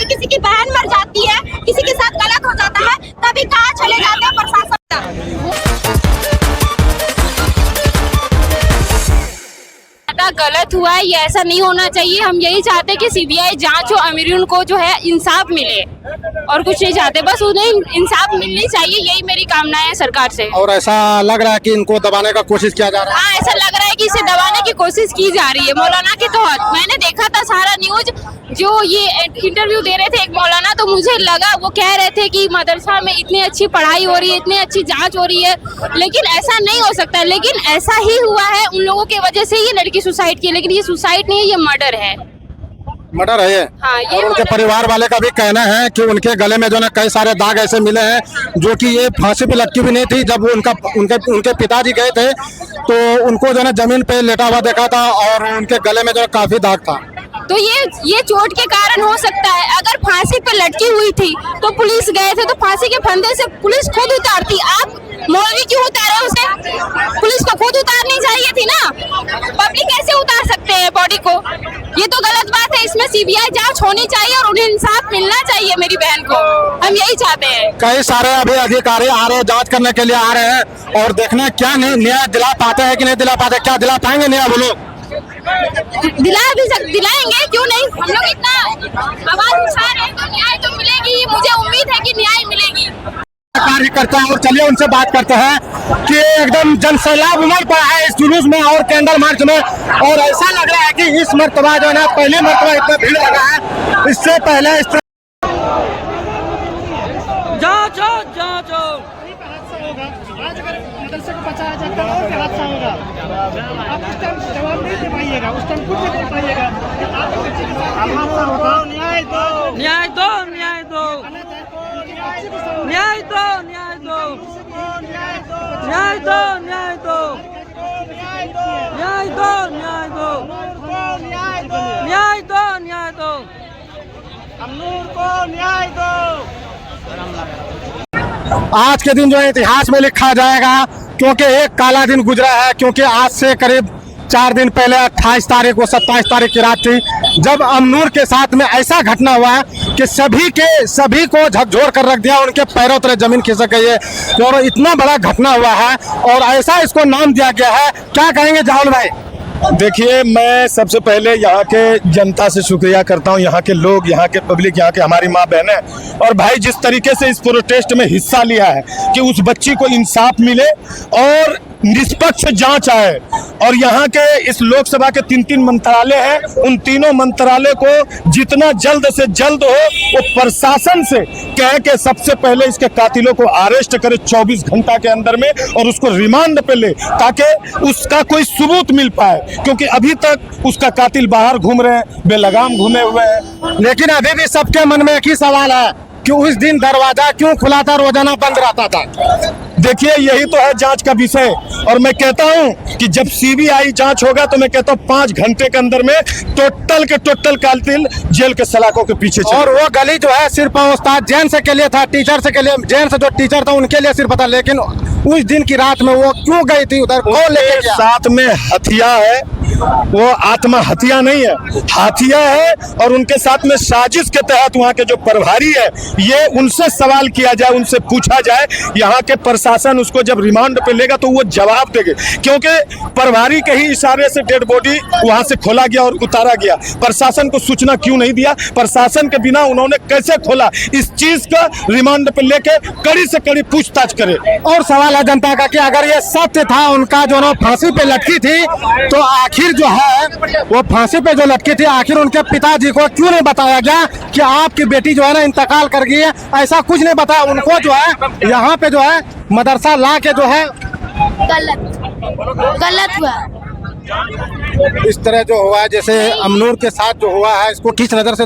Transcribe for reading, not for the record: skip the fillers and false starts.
किसी की बहन मर जाती है, किसी के साथ गलत हो जाता है, तभी कहाँ चले जाते हैं प्रशासन। गलत हुआ है, ये ऐसा नहीं होना चाहिए। हम यही चाहते हैं कि सीबीआई जांच हो, अमीरुन को जो है इंसाफ मिले, और कुछ नहीं चाहते, बस उन्हें इंसाफ मिलनी चाहिए, यही मेरी कामना है सरकार से। और ऐसा लग रहा है कि इनको दबाने का कोशिश किया जा रहा है। हाँ, ऐसा लग रहा है कि इसे दबाने की कोशिश की जा रही है मौलाना के तहत। मैंने देखा था सारा न्यूज, जो ये इंटरव्यू दे रहे थे एक मौलाना, तो मुझे लगा वो कह रहे थे कि मदरसा में इतनी अच्छी पढ़ाई हो रही है, इतनी अच्छी जांच हो रही है, लेकिन ऐसा नहीं हो सकता। लेकिन ऐसा ही हुआ है, उन लोगों की वजह से ये लड़की सुसाइड की, लेकिन ये सुसाइड नहीं है, ये मर्डर है। मर्डर है ये। हाँ, ये और उनके परिवार वाले का भी कहना है कि उनके गले में जो है कई सारे दाग ऐसे मिले हैं जो कि ये फांसी पे लटकी भी नहीं थी। जब उनके पिताजी गए थे तो उनको जो है जमीन पे लेटा हुआ देखा था और उनके गले में जो है काफी दाग था। तो ये चोट के कारण हो सकता है। अगर फांसी पे लटकी हुई थी तो पुलिस गए थे, तो फांसी के फंदे से पुलिस खुद उतारती। आप मौलवी क्यों उतारे उसे? पुलिस को खुद उतारनी चाहिए थी ना, पब्लिक कैसे उतार सकते हैं बॉडी को? ये तो गलत बात है। इसमें सीबीआई जांच होनी चाहिए और उन्हें इंसाफ मिलना चाहिए मेरी बहन को। हम यही चाहते हैं। कई सारे अभी अधिकारी आ रहे हैं, जांच करने के लिए आ रहे हैं, और देखना क्या न्याय दिला पाते हैं कि नहीं दिला पाते। क्या दिला पाएंगे न्याय वो लोग? दिलाएंगे, क्यों नहीं। हम लोग इतना आवाज उठा रहे हैं तो न्याय तो मिलेगी। मुझे उम्मीद है कि न्याय मिलेगी। कार्यकर्ता और चलिए उनसे बात करते हैं कि एकदम जनसैलाब उमड़ पड़ा है इस जुलूस में और कैंडल मार्च में, और ऐसा लग रहा है कि इस मर्तबा जो है ना पहली मर्तबा इतना भीड़ लगा है, इससे पहले मदरसे को बचाया जाता है और क्या हादसा होगा। आप उस टाइम जवाब नहीं दे पाइएगा, उस टाइम कुछ नहीं दे पाइएगा। आप हादसा होगा। न्याय दो, न्याय दो, न्याय दो, न्याय दो, न्याय दो, न्याय दो, न्याय दो, न्याय दो, न्याय दो, न्याय दो, न्याय दो, अमनूर को न्याय दो। आज के दिन जो है इतिहास में लिखा जाएगा, क्योंकि एक काला दिन गुजरा है। क्योंकि आज से करीब 4 दिन पहले 28 तारीख को 27 तारीख की रात थी जब अमनूर के साथ में ऐसा घटना हुआ है कि सभी को झकझोर कर रख दिया, उनके पैरों तले जमीन खिसक गई है। और इतना बड़ा घटना हुआ है और ऐसा इसको नाम दिया गया है। क्या कहेंगे जाहुल भाई? देखिए, मैं सबसे पहले यहाँ के जनता से शुक्रिया करता हूँ, यहाँ के लोग, यहाँ के पब्लिक, यहाँ के हमारी माँ बहनें और भाई जिस तरीके से इस प्रोटेस्ट में हिस्सा लिया है कि उस बच्ची को इंसाफ मिले और निष्पक्ष जांच आए। और यहाँ के इस लोकसभा के 3 मंत्रालय हैं, उन तीनों मंत्रालय को जितना जल्द से जल्द हो वो प्रशासन से कह के सबसे पहले इसके कातिलों को अरेस्ट करे 24 घंटा के अंदर में और उसको रिमांड पे ले, ताकि उसका कोई सबूत मिल पाए। क्योंकि अभी तक उसका कातिल बाहर घूम रहे हैं, बेलगाम घूमे हुए हैं। लेकिन अभी भी सबके मन में एक ही सवाल है कि उस दिन दरवाजा क्यों खुला था, रोजाना बंद रहता था? देखिए, यही तो है जांच का विषय। और मैं कहता हूं कि जब सीबीआई जांच होगा तो मैं कहता हूं 5 घंटे के अंदर में टोटल कातिल जेल के सलाखों के पीछे चले। और वो गली जो है सिर्फ उस्ताद जैन से के लिए था, टीचर से के लिए, जैन से जो टीचर था उनके लिए सिर्फ था। लेकिन उस दिन की रात में वो क्यों गई थी उधर? कौन लेके गया? साथ में हथिया है, वो आत्महत्या नहीं है, हाथिया है। और उनके साथ में साजिश के तहत वहाँ के जो प्रभारी है, ये उनसे सवाल किया जाए, उनसे पूछा जाए। यहाँ के प्रशासन उसको जब रिमांड पे लेगा तो वो जवाब देंगे, क्योंकि प्रभारी के ही इशारे से डेड बॉडी वहाँ से खोला गया और उतारा गया। प्रशासन को सूचना क्यों नहीं दिया? प्रशासन के बिना उन्होंने कैसे खोला? इस चीज का रिमांड पे लेके कड़ी से कड़ी पूछताछ करे। और सवाल है जनता का कि अगर ये सत्य था, उनका जो ना फांसी पे लटकी थी, तो आखिर जो है वो फांसी पे जो लटकी थी, आखिर उनके पिताजी को क्यों नहीं बताया गया कि आपकी बेटी जो है ना इंतकाल कर गई है? ऐसा कुछ नहीं बताया उनको। जो है यहाँ पे जो है मदरसा ला के जो है गलत हुआ। इस तरह जो हुआ है, जैसे अमनूर के साथ जो हुआ है, इसको किस नजर से